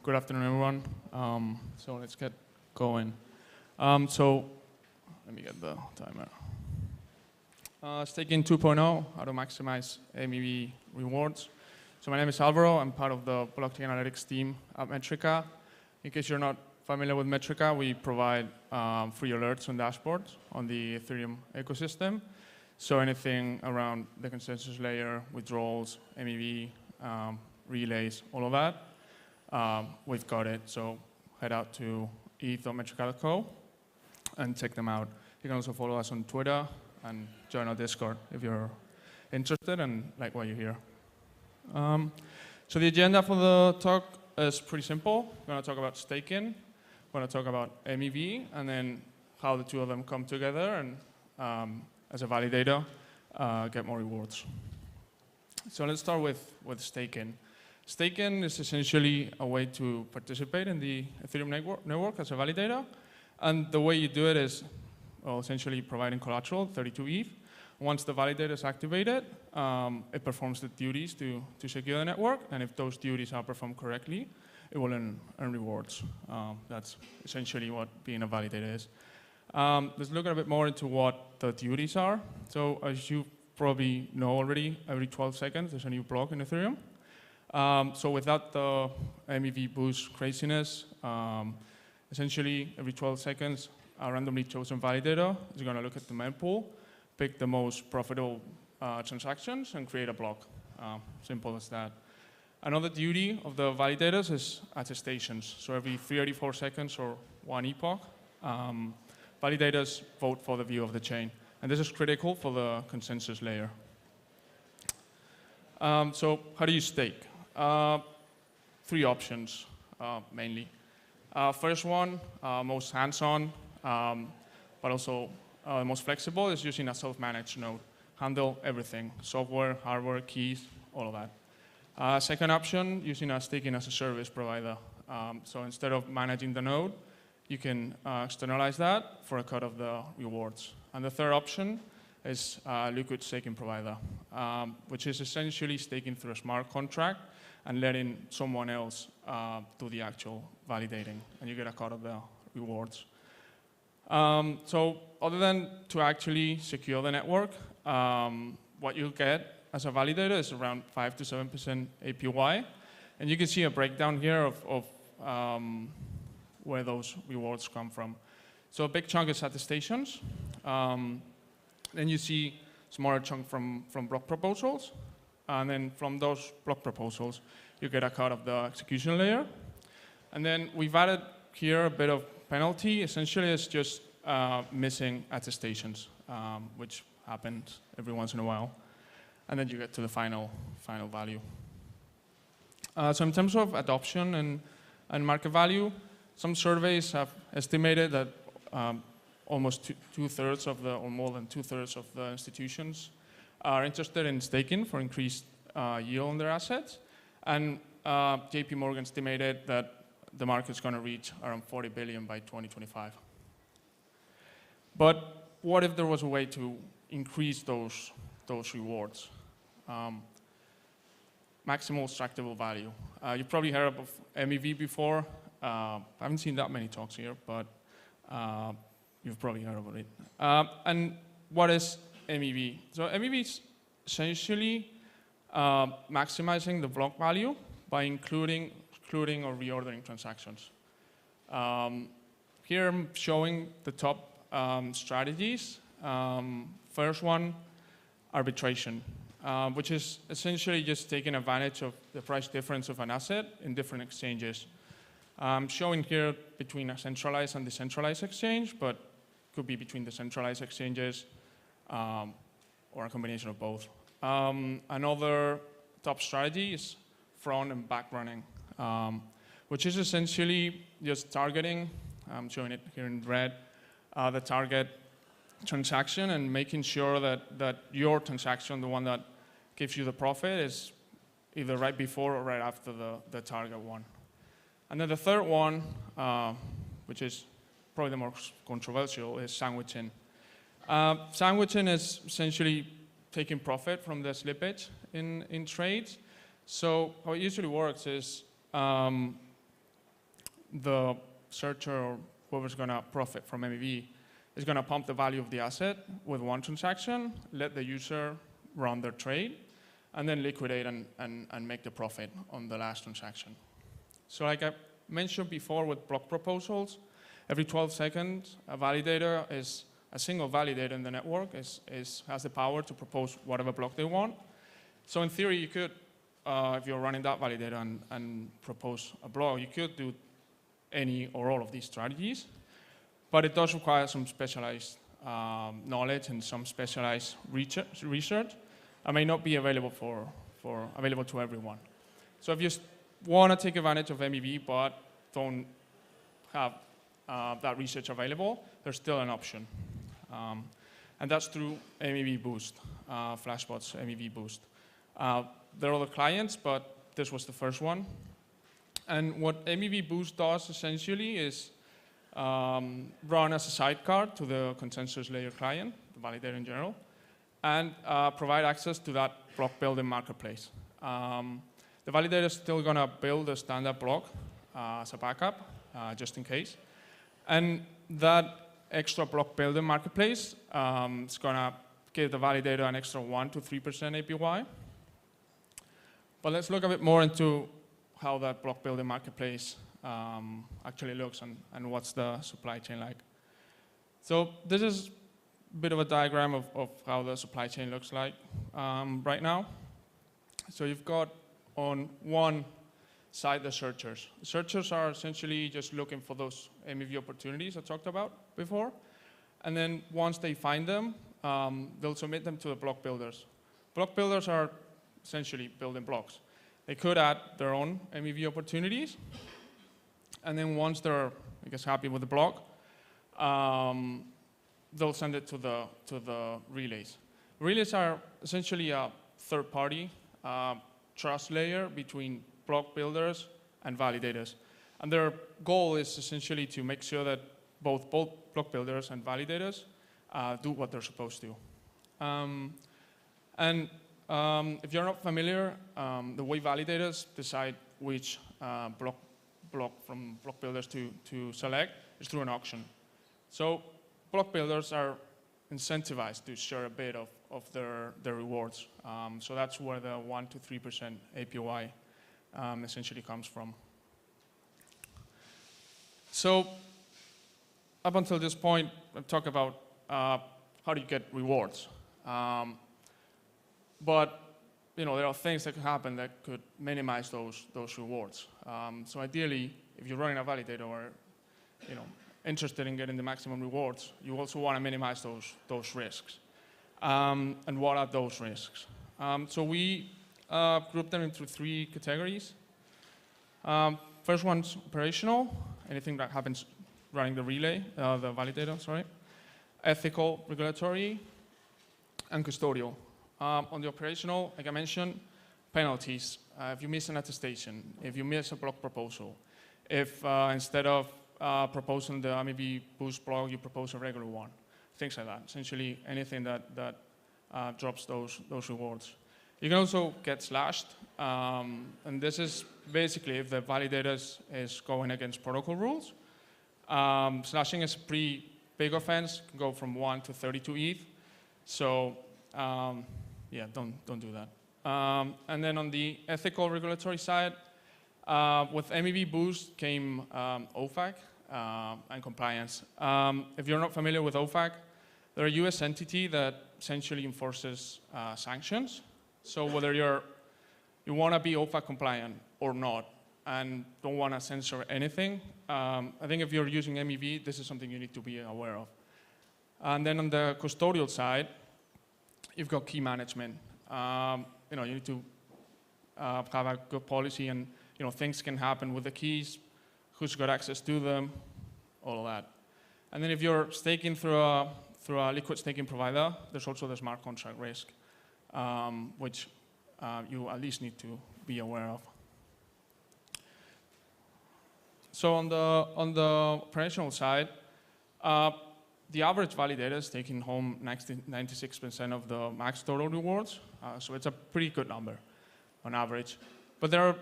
Good afternoon, everyone. So let's get going. So let me get the timer. Staking 2.0, how to maximize MEV rewards. So my name is Alvaro. I'm part of the blockchain analytics team at Metrica. In case you're not familiar with Metrica, we provide free alerts and dashboards on the Ethereum ecosystem. So anything around the consensus layer, withdrawals, MEV, relays, all of that, we've got it. So head out to eth.metrica.co and check them out. You can also follow us on Twitter and join our Discord if you're interested and like what you hear. So the agenda for the talk is pretty simple. We're going to talk about staking, we're going to talk about MEV, and then how the two of them come together and as a validator, get more rewards. So let's start with staking. Staking is essentially a way to participate in the Ethereum network as a validator. And the way you do it is essentially providing collateral, 32 ETH. Once the validator is activated, it performs the duties to secure the network. And if those duties are performed correctly, it will earn rewards. That's essentially what being a validator is. Let's look a bit more into what the duties are. So as you probably know already, every 12 seconds there's a new block in Ethereum. So without the MEV boost craziness, essentially every 12 seconds, a randomly chosen validator is going to look at the mempool, pick the most profitable transactions, and create a block. Simple as that. Another duty of the validators is attestations. So every 384 seconds or 1 epoch, validators vote for the view of the chain. And this is critical for the consensus layer. So how do you stake? 3 options, mainly. First one, most hands-on, but also most flexible, is using a self-managed node. Handle everything, software, hardware, keys, all of that. Second option, using a staking as a service provider. So instead of managing the node, you can externalize that for a cut of the rewards. And the third option is a liquid staking provider, which is essentially staking through a smart contract and letting someone else do the actual validating, and you get a cut of the rewards. So other than to actually secure the network, what you'll get as a validator is around 5 to 7% APY. And you can see a breakdown here of where those rewards come from. So a big chunk is attestations. Then you see a smaller chunk from block proposals. And then from those block proposals, you get a cut of the execution layer. And then we've added here a bit of penalty. Essentially, it's just missing attestations, which happens every once in a while. And then you get to the final value. So in terms of adoption and market value, some surveys have estimated that almost two-thirds of the, or more than two-thirds of the institutions are interested in staking for increased yield on their assets. And JP Morgan estimated that the market's going to reach around 40 billion by 2025. But what if there was a way to increase those rewards? Maximal extractable value. You've probably heard of MEV before. I haven't seen that many talks here, but you've probably heard about it. And what is MEV? So MEV is essentially maximizing the block value by including or reordering transactions. Here I'm showing the top strategies. First one, arbitration, which is essentially just taking advantage of the price difference of an asset in different exchanges. I'm showing here between a centralized and decentralized exchange, but could be between the centralized exchanges or a combination of both. Another top strategy is front and back running, which is essentially just targeting, I'm showing it here in red, the target transaction and making sure that your transaction, the one that gives you the profit, is either right before or right after the target one. And then the third one, which is probably the most controversial, is sandwiching. Sandwiching is essentially taking profit from the slippage in trades. So how it usually works is the searcher or whoever's going to profit from MEV is going to pump the value of the asset with one transaction, let the user run their trade, and then liquidate and make the profit on the last transaction. So like I mentioned before with block proposals, every 12 seconds, a single validator in the network has the power to propose whatever block they want. So in theory, you could, if you're running that validator and propose a block, you could do any or all of these strategies, but it does require some specialized knowledge and some specialized research. It may not be available available to everyone. So if you want to take advantage of MEV but don't have that research available, there's still an option. And that's through MEV Boost, Flashbot's MEV Boost. There are other clients, but this was the first one. And what MEV Boost does essentially is run as a sidecar to the consensus layer client, the validator in general, and provide access to that block building marketplace. The validator is still going to build a standard block as a backup, just in case. And that extra block building marketplace is going to give the validator an extra 1 to 3% APY. But let's look a bit more into how that block building marketplace actually looks and what's the supply chain like. So this is a bit of a diagram of how the supply chain looks like right now. So you've got on one side the searchers. Searchers are essentially just looking for those MEV opportunities I talked about before. And then once they find them, they'll submit them to the block builders. Block builders are essentially building blocks. They could add their own MEV opportunities. And then once they're, I guess, happy with the block, they'll send it to the relays. Relays are essentially a third-party trust layer between block builders and validators. And their goal is essentially to make sure that both block builders and validators do what they're supposed to. If you're not familiar, the way validators decide which block from block builders to select is through an auction. So block builders are incentivized to share a bit of their rewards. So that's where the 1 to 3% APY essentially comes from. So up until this point, I've talked about how do you get rewards. But there are things that can happen that could minimize those rewards. So ideally, if you're running a validator or interested in getting the maximum rewards, you also want to minimize those risks. And what are those risks? So we grouped them into 3 categories. First one's operational, anything that happens running the relay, the validator, sorry. Ethical, regulatory, and custodial. On the operational, like I mentioned, penalties. If you miss an attestation, if you miss a block proposal, if instead of proposing the MEV Boost block, you propose a regular one, things like that. Essentially, anything that drops those rewards. You can also get slashed, and this is basically if the validator is going against protocol rules. Slashing is a pretty big offense, can go from 1 to 32 ETH. So yeah, don't do that. And then on the ethical regulatory side, with MEV Boost came OFAC and compliance. If you're not familiar with OFAC, they're a US entity that essentially enforces sanctions. So whether you want to be OFAC compliant or not and don't want to censor anything, I think if you're using MEV, this is something you need to be aware of. And then on the custodial side, you've got key management. You need to have a good policy, and things can happen with the keys, who's got access to them, all of that. And then if you're staking through a liquid staking provider, there's also the smart contract risk, which you at least need to be aware of. So on the operational side, the average validator is taking home 96% of the max total rewards, so it's a pretty good number on average. But there are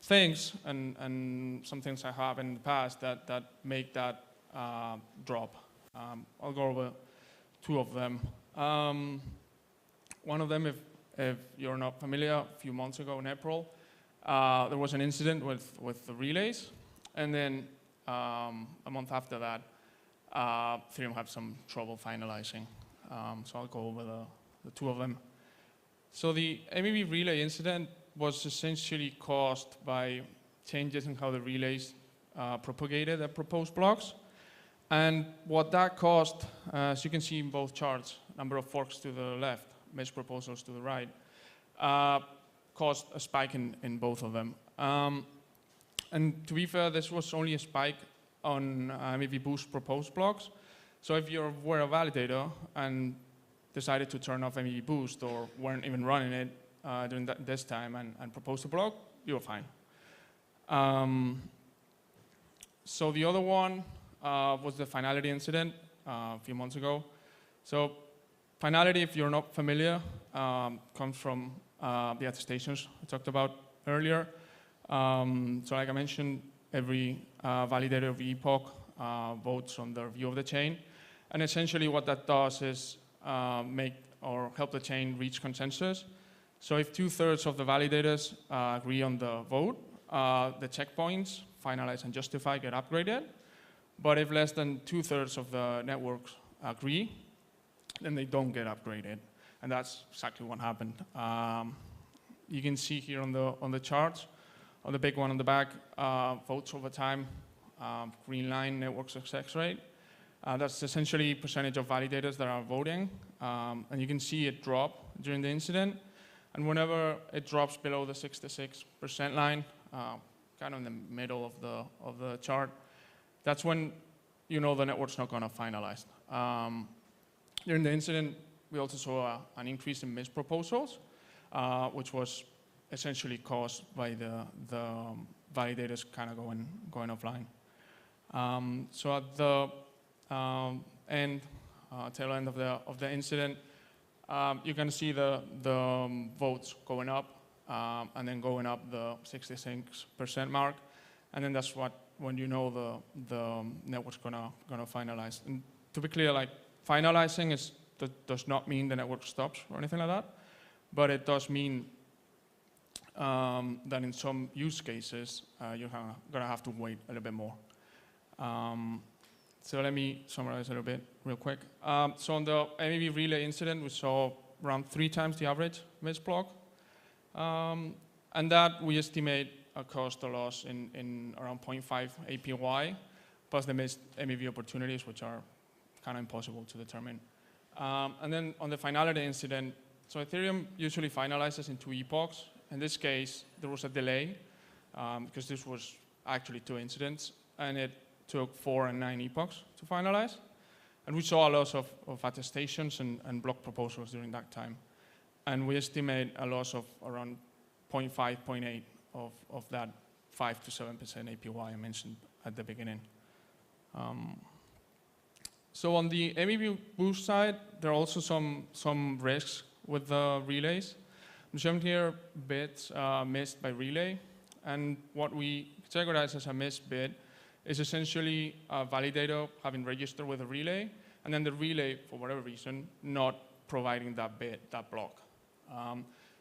things and some things that happened in the past that make that drop. I'll go over two of them. One of them, if you're not familiar, a few months ago in April, there was an incident with the relays, and then a month after that, Ethereum had some trouble finalizing. So I'll go over the two of them. So the MEV relay incident was essentially caused by changes in how the relays propagated the proposed blocks. And what that caused, as you can see in both charts, number of forks to the left, mesh proposals to the right, caused a spike in both of them. And to be fair, this was only a spike on MEV Boost proposed blocks. So if you were a validator and decided to turn off MEV Boost or weren't even running it during this time and proposed a block, you were fine. So the other one was the finality incident a few months ago. So finality, if you're not familiar, comes from the attestations I talked about earlier. So like I mentioned, every validator of epoch votes on their view of the chain. And essentially what that does is make or help the chain reach consensus. So if 2/3 of the validators agree on the vote, the checkpoints, finalize and justify, get upgraded. But if less than 2/3 of the networks agree, then they don't get upgraded. And that's exactly what happened. You can see here on the charts, on the big one on the back, votes over time, green line, network success rate. That's essentially percentage of validators that are voting. And you can see it drop during the incident. And whenever it drops below the 66% line, kind of in the middle of the chart, that's when you know the network's not going to finalize. During the incident, we also saw an increase in misproposals, which was essentially caused by the validators kind of going offline. So at the tail end of the incident, you can see the votes going up and then going up the 66% mark, and then that's when you know the network's gonna finalize. And to be clear, like finalizing does not mean the network stops or anything like that, but it does mean that in some use cases you're gonna have to wait a little bit more. So let me summarize a little bit real quick. So on the MEV relay incident, we saw around 3 times the average miss block. And that we estimate caused a loss in around 0.5 APY, plus the missed MEV opportunities, which are kind of impossible to determine. And then on the finality incident, so Ethereum usually finalizes in 2 epochs. In this case, there was a delay because this was actually 2 incidents, and it took 4 and 9 epochs to finalize. And we saw a loss of attestations and block proposals during that time. And we estimate a loss of around 0.5, 0.8 of that 5 to 7% APY I mentioned at the beginning. So on the MEV Boost side, there are also some risks with the relays. I'm showing here bits missed by relay. And what we categorize as a missed bit is essentially a validator having registered with a relay, and then the relay, for whatever reason, not providing that bit, that block.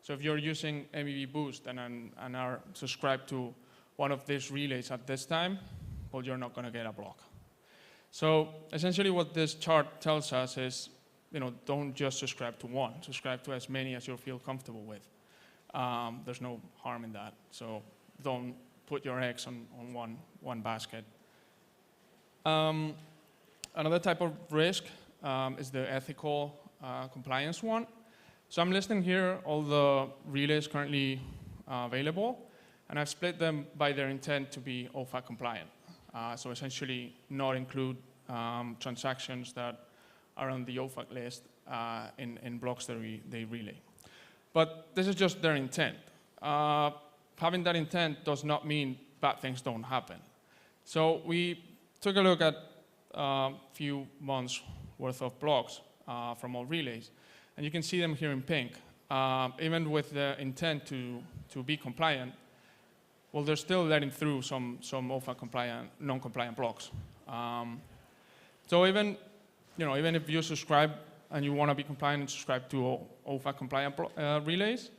So if you're using MEV Boost and are subscribed to one of these relays at this time, well, you're not going to get a block. So essentially what this chart tells us is, don't just subscribe to one. Subscribe to as many as you feel comfortable with. There's no harm in that. So don't put your eggs on one basket. Another type of risk is the ethical compliance one. So I'm listing here all the relays currently available, and I've split them by their intent to be OFAC compliant. So essentially not include transactions that are on the OFAC list in blocks that they relay. But this is just their intent. Having that intent does not mean bad things don't happen. So we took a look at a few months worth of blocks from all relays, and you can see them here in pink. Even with the intent to be compliant, well, they're still letting through some OFAC compliant, non-compliant blocks. So even if you subscribe and you want to be compliant and subscribe to OFAC compliant relays,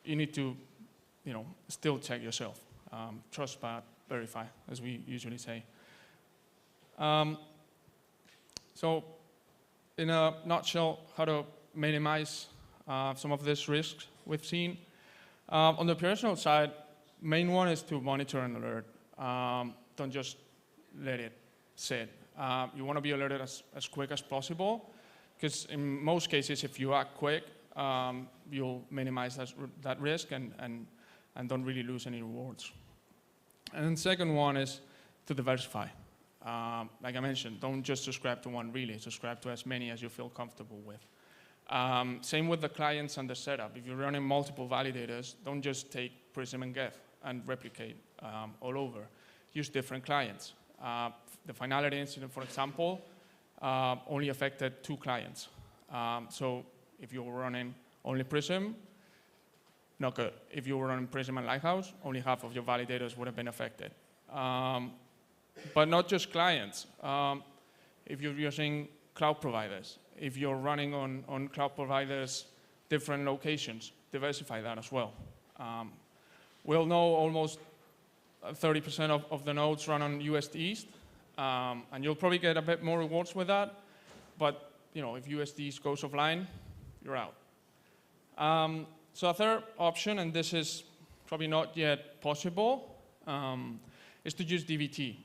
you need to, still check yourself. Trust but verify, as we usually say. So, in a nutshell, how to minimize some of these risks we've seen. On the operational side, main one is to monitor and alert. Don't just let it sit. You want to be alerted as quick as possible, because in most cases, if you act quick, you'll minimize that risk and don't really lose any rewards. And then second one is to diversify. Like I mentioned, don't just subscribe to one relay, subscribe to as many as you feel comfortable with. Same with the clients and the setup. If you're running multiple validators, don't just take Prism and Geth and replicate all over. Use different clients. The finality incident, for example, only affected 2 clients. So if you were running only Prism, not good. If you were running Prism and Lighthouse, only half of your validators would have been affected. But not just clients. If you're using cloud providers, if you're running on cloud providers' different locations, diversify that as well. We'll know almost 30% of the nodes run on USD East, and you'll probably get a bit more rewards with that. But if USD East goes offline, you're out. So a third option, and this is probably not yet possible, is to use DVT.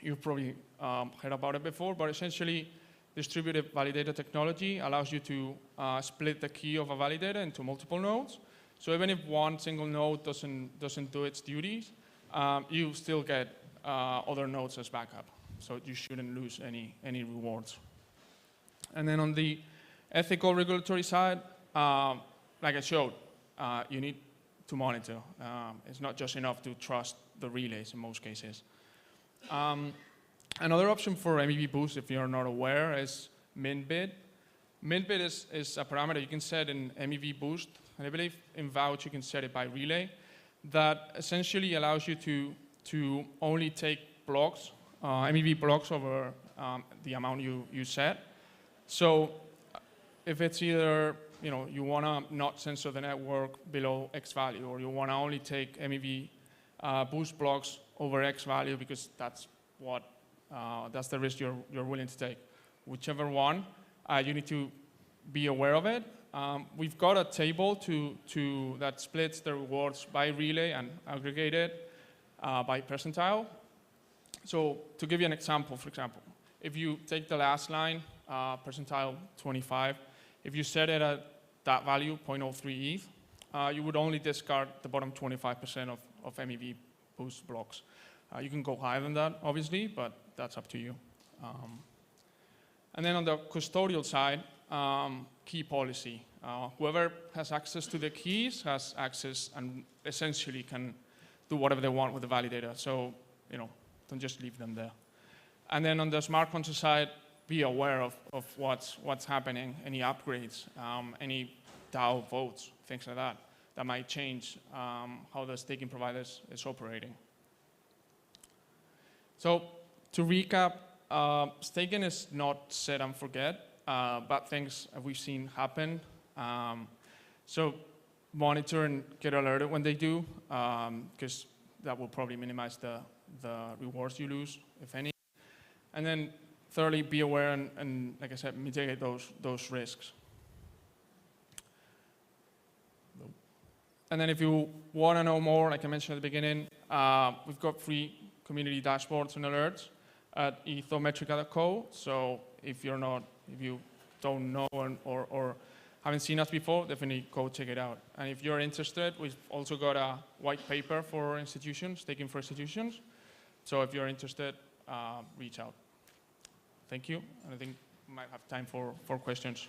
You've probably heard about it before, but essentially, distributed validator technology allows you to split the key of a validator into multiple nodes. So even if one single node doesn't do its duties, you still get other nodes as backup. So you shouldn't lose any rewards. And then on the ethical regulatory side, like I showed, you need to monitor. It's not just enough to trust the relays in most cases. Another option for MEV boost, if you're not aware, is min bid. Min bid is a parameter you can set in MEV boost, and I believe in Vouch you can set it by relay, that essentially allows you to only take blocks, MEV blocks over the amount you set. So if it's either you want to not censor the network below X value, or you want to only take MEV boost blocks over X value because that's the risk you're willing to take. Whichever one, you need to be aware of it. We've got a table that splits the rewards by relay and aggregated by percentile. So to give you an example, for example, if you take the last line, percentile 25, if you set it at that value, 0.03 ETH, you would only discard the bottom 25% of MEV boost blocks. You can go higher than that, obviously, but that's up to you. And then on the custodial side, key policy. Whoever has access to the keys has access and essentially can do whatever they want with the validator. So, don't just leave them there. And then on the smart contract side, be aware of what's happening, any upgrades, any DAO votes, things like that might change how the staking providers is operating. So to recap, staking is not set and forget. Bad things we've seen happen. So monitor and get alerted when they do, because that will probably minimize the rewards you lose, if any. And then thirdly, be aware and like I said, mitigate those risks. And then if you want to know more, like I mentioned at the beginning, we've got free community dashboards and alerts at ethometrica.co. So if you don't know or haven't seen us before, definitely go check it out. And if you're interested, we've also got a white paper for institutions, staking for institutions. So if you're interested, reach out. Thank you, and I think we might have time for questions.